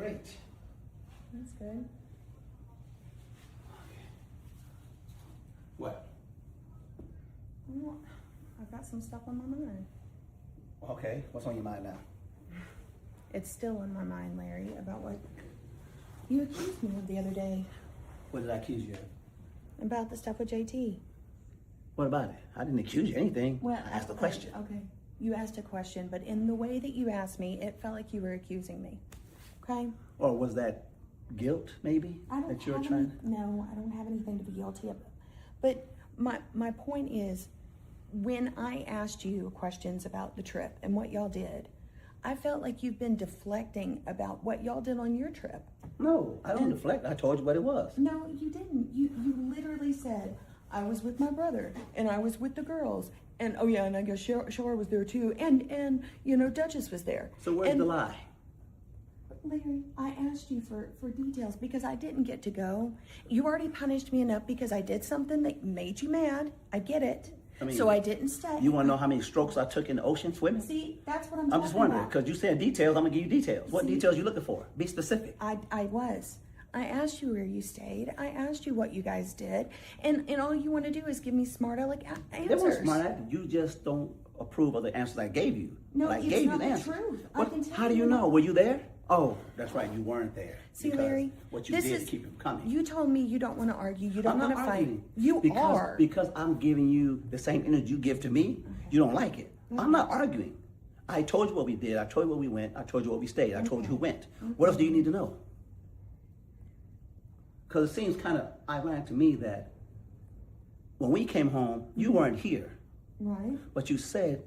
great. That's good. Okay. What? Well, I've got some stuff on my mind. Okay, what's on your mind now? It's still on my mind, Larry, about what you accused me of the other day. What did I accuse you of? About the stuff with JT. What about it? I didn't accuse you of anything. Well, I asked a question. Okay. You asked a question, but in the way that you asked me, it felt like you were accusing me. Okay? Or was that guilt, maybe, that you were trying? No, I don't have anything to be guilty of. But my point is, when I asked you questions about the trip and what y'all did, I felt like you've been deflecting about what y'all did on your trip. No, I don't deflect. I told you what it was. No, you didn't. You literally said, I was with my brother, and I was with the girls, and oh yeah, and I guess Sharra was there too, and you know, Duchess was there. So where's the lie? Larry, I asked you for details because I didn't get to go. You already punished me enough because I did something that made you mad. I get it. So I didn't stay. You want to know how many strokes I took in the ocean swimming? See, that's what I'm I'm just wondering, because you said details, I'm going to give you details. What See? details you looking for? Be specific. I was. I asked you where you stayed. I asked you what you guys did. And all you want to do is give me smart aleck answers. They weren't smart aleck. You just don't approve of the answers I gave you. No, but I it's gave not you the the answers. truth. I What, can tell how do you you know? not. Were you there? Oh, that's right. You weren't there. See, because Larry, what you did to keep him coming. You told me you don't want to argue. You don't I'm want not to fight. arguing. You because, are. Because I'm giving you the same energy you give to me. You don't like it. I'm not arguing. I told you what we did. I told you where we went. I told you where we stayed. I told you who went. What else do you need to know? Because it seems kind of ironic to me that when we came home, you weren't here. Right. But you said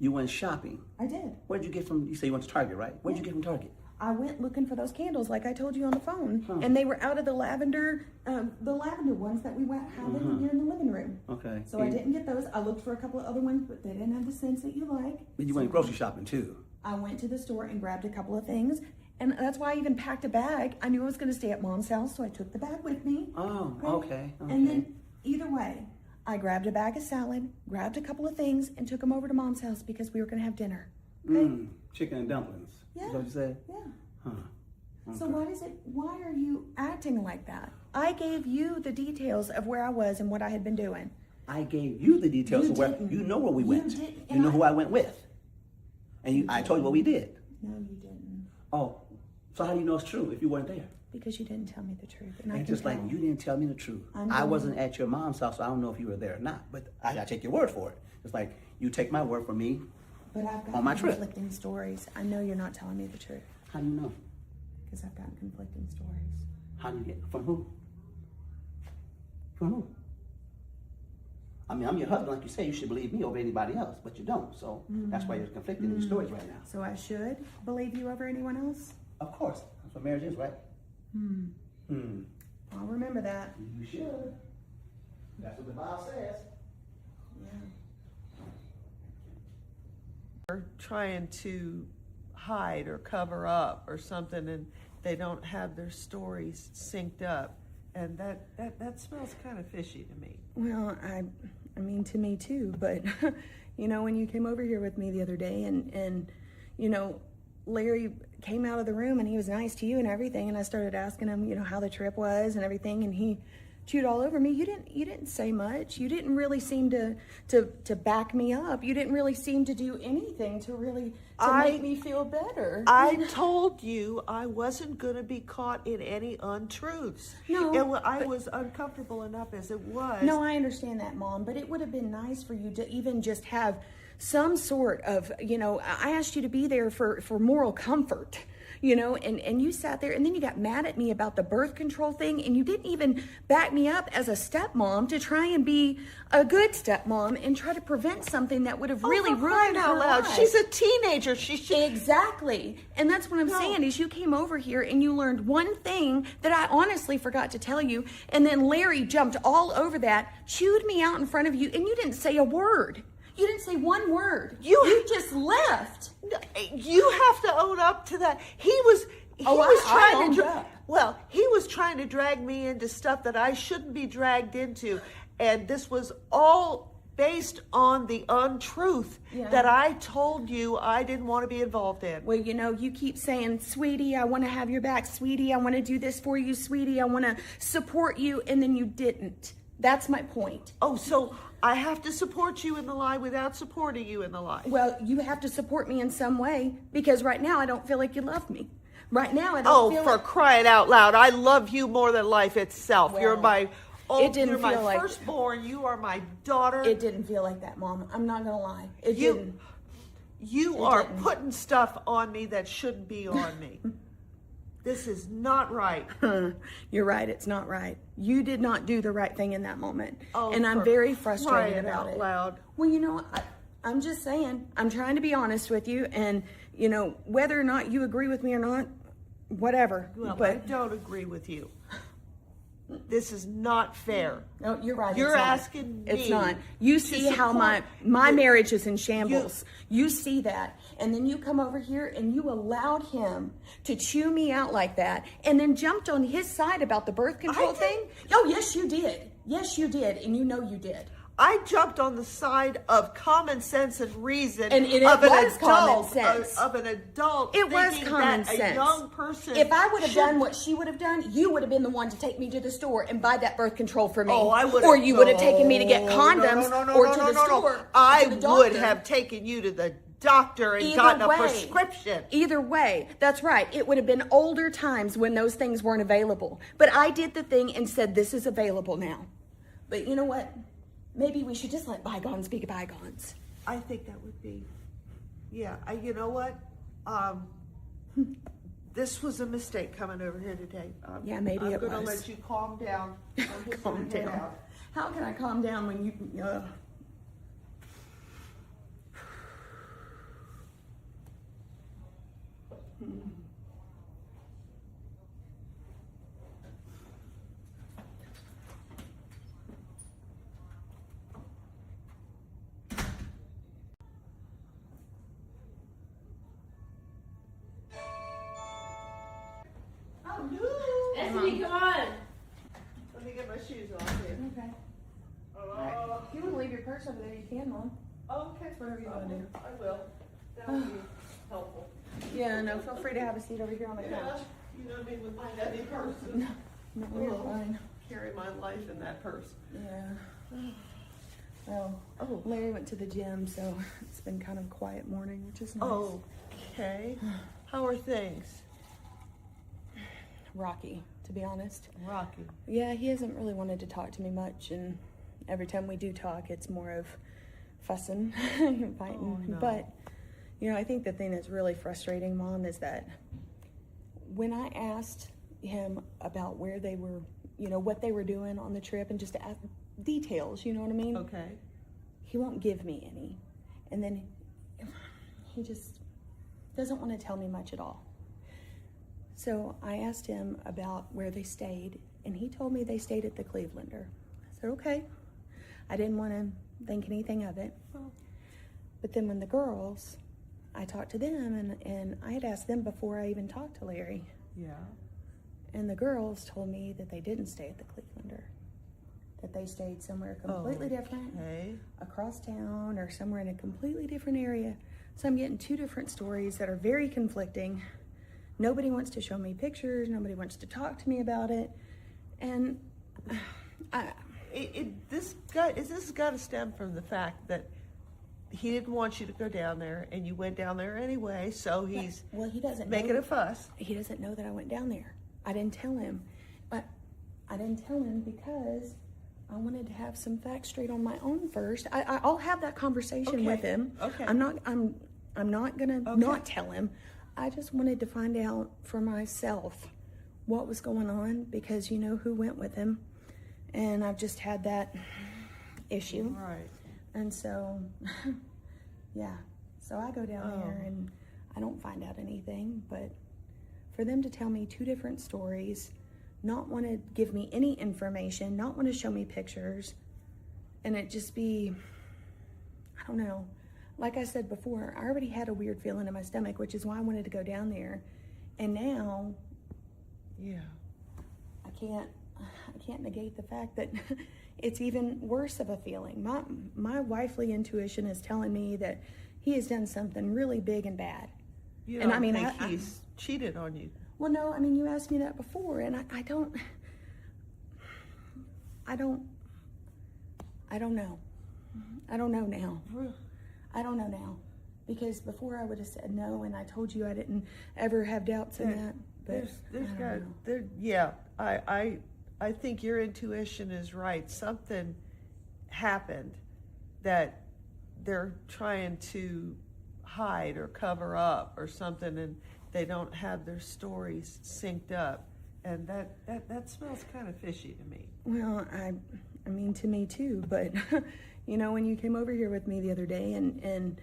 you went shopping. I did. Where'd you get from? You say you went to Target, right? Where'd you get from Target? I went looking for those candles, like I told you on the phone, and they were out of the lavender ones that we went having here in the living room. Okay. So I didn't get those. I looked for a couple of other ones, but they didn't have the scents that you like. But you went grocery shopping too. I went to the store and grabbed a couple of things, and that's why I even packed a bag. I knew I was going to stay at Mom's house, so I took the bag with me. Oh, okay. And then either way, I grabbed a bag of salad, grabbed a couple of things, and took them over to Mom's house because we were going to have dinner. Okay? Chicken and dumplings. Yeah. Is that what you said? Yeah. Huh. Okay. So why are you acting like that? I gave you the details of where I was and what I had been doing. I gave you the details You of where didn't. you know where we went. didn't, You and know who I went with. And I told you what we did. No, you didn't. Oh, so how do you know it's true if you weren't there? Because you didn't tell me the truth. And I And can just like tell. you didn't tell me the truth. I wasn't at your mom's house, so I don't know if you were there or not. But I gotta take your word for it. It's like you take my word for me. But I've got on my trip. conflicting stories. I know you're not telling me the truth. How do you know? Because I've got conflicting stories. How do you get from who? From who? I mean, I'm your husband, like you say. You should believe me over anybody else, but you don't. So that's why you're conflicting in your stories right now. So I should believe you over anyone else? Of course, that's what marriage is, right? I'll remember that. You should. That's what the Bible says. Or trying to hide or cover up or something, and they don't have their stories synced up, and that smells kind of fishy to me. Well, I mean, to me too, but you know, when you came over here with me the other day and you know, Larry came out of the room and he was nice to you and everything, and I started asking him, you know, how the trip was and everything, and he chewed all over me. You didn't say much. You didn't really seem to back me up. You didn't really seem to do anything to really make me feel better. I told you I wasn't going to be caught in any untruths. No, and I was uncomfortable enough as it was. No, I understand that, Mom, but it would have been nice for you to even just have some sort of, you know, I asked you to be there for moral comfort. You know, and you sat there and then you got mad at me about the birth control thing, and you didn't even back me up as a stepmom to try and be a good stepmom and try to prevent something that would have really ruined her life. She's a teenager. She should. Exactly. And that's what I'm saying is you came over here and you learned one thing that I honestly forgot to tell you, and then Larry jumped all over that, chewed me out in front of you, and you didn't say a word. You didn't say one word. You just left. You have to own up to that. He was trying to drag me into stuff that I shouldn't be dragged into, and this was all based on the untruth Yeah. that I told you I didn't want to be involved in. Well, you know, you keep saying, sweetie, I want to have your back. Sweetie, I want to do this for you. Sweetie, I want to support you. And then you didn't. That's my point. Oh, so I have to support you in the lie without supporting you in the lie. Well, you have to support me in some way because right now I don't feel like you love me. Right now I don't feel For like... crying out loud, I love you more than life itself. Well, you're my it didn't you're my feel like- firstborn. You are my daughter. It didn't feel like that, Mom. I'm not going to lie. It You- didn't. You It are didn't. putting stuff on me that shouldn't be on me. This is not right. You're right. It's not right. You did not do the right thing in that moment. Oh, and I'm for very frustrated crying about out it. loud. Well, you know, I'm just saying, I'm trying to be honest with you. And, you know, whether or not you agree with me or not, whatever. Well, I but don't agree with you. This is not fair. no, you're right. You're it's not. asking me It's not. You to see how support my the- marriage is in shambles. You see that. And then you come over here and you allowed him to chew me out like that and then jumped on his side about the birth control did. thing. Oh, yes, you did. Yes, you did. And you know you did. I jumped on the side of common sense and reason And it of was an common adult, sense. Of an adult. It was thinking common that sense. A young person. If I would have should- done what she would have done, you would have been the one to take me to the store and buy that birth control for me. Oh, I would. Or you would have taken me to get condoms or to the store. or I to the would doctor. have taken you to the doctor and Either gotten a way. prescription. Either way, that's right. It would have been older times when those things weren't available. But I did the thing and said, this is available now. But you know what? Maybe we should just let bygones be bygones. I think that would be, yeah. You know what? This was a mistake coming over here today. Yeah, maybe I'm it gonna was. let you calm down. I'm just Calm gonna get down. out. How can I calm down when you... Oh no! Bethany, come on. Let me get my shoes off here. Okay. Oh, If you want to leave your purse over there, you can, Mom. okay. Whatever you wanna do. I will. That would be helpful. Yeah, no, feel free to have a seat over here on the Yeah, couch. you know me with my heavy person. No, you're fine. Carry my life in that purse. Yeah. Well, Larry went to the gym, so it's been kind of a quiet morning, which is nice. Okay. How are things? Rocky, to be honest. Rocky. Yeah, he hasn't really wanted to talk to me much, and every time we do talk, it's more of fussing and fighting. Oh, no. But, you know, I think the thing that's really frustrating, Mom, is that when I asked him about where they were, you know, what they were doing on the trip and just to ask details, you know what I mean? Okay. He won't give me any. And then he just doesn't want to tell me much at all. So I asked him about where they stayed, and he told me they stayed at the Clevelander. I said, okay. I didn't want to think anything of it. But then when the girls, I talked to them, and I had asked them before I even talked to Larry. Yeah. And the girls told me that they didn't stay at the Clevelander, that they stayed somewhere completely different, Okay. across town or somewhere in a completely different area. So I'm getting two different stories that are very conflicting. Nobody wants to show me pictures. Nobody wants to talk to me about it. And This has got to stem from the fact that he didn't want you to go down there, and you went down there anyway. So he's well, he doesn't making know, a fuss. He doesn't know that I went down there. I didn't tell him, but I didn't tell him because I wanted to have some facts straight on my own first. I'll have that conversation Okay. with him. Okay. I'm not gonna Okay. not tell him. I just wanted to find out for myself what was going on because you know who went with him, and I've just had that issue. Right. And so, yeah. So I go down Oh. there and I don't find out anything, but for them to tell me two different stories, not want to give me any information, not want to show me pictures, and it just be, I don't know. Like I said before, I already had a weird feeling in my stomach, which is why I wanted to go down there. And now Yeah. I can't negate the fact that it's even worse of a feeling. My wifely intuition is telling me that he has done something really big and bad. You And don't I mean, think he's cheated on you? Well, no, I mean, you asked me that before, and I don't know. I don't know now. I don't know now. Because before I would have said no, and I told you I didn't ever have doubts in that. But I think your intuition is right. Something happened that they're trying to hide or cover up or something, and they don't have their stories synced up, and that smells kind of fishy to me. Well, I mean, to me too, but when you came over here with me the other day and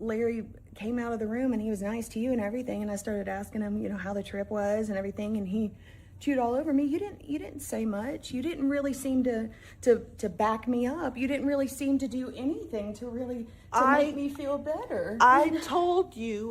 Larry came out of the room and he was nice to you and everything, and I started asking him, how the trip was and everything, and he chewed all over me. You didn't say much. You didn't really seem to back me up. You didn't really seem to do anything to make me feel better. I told you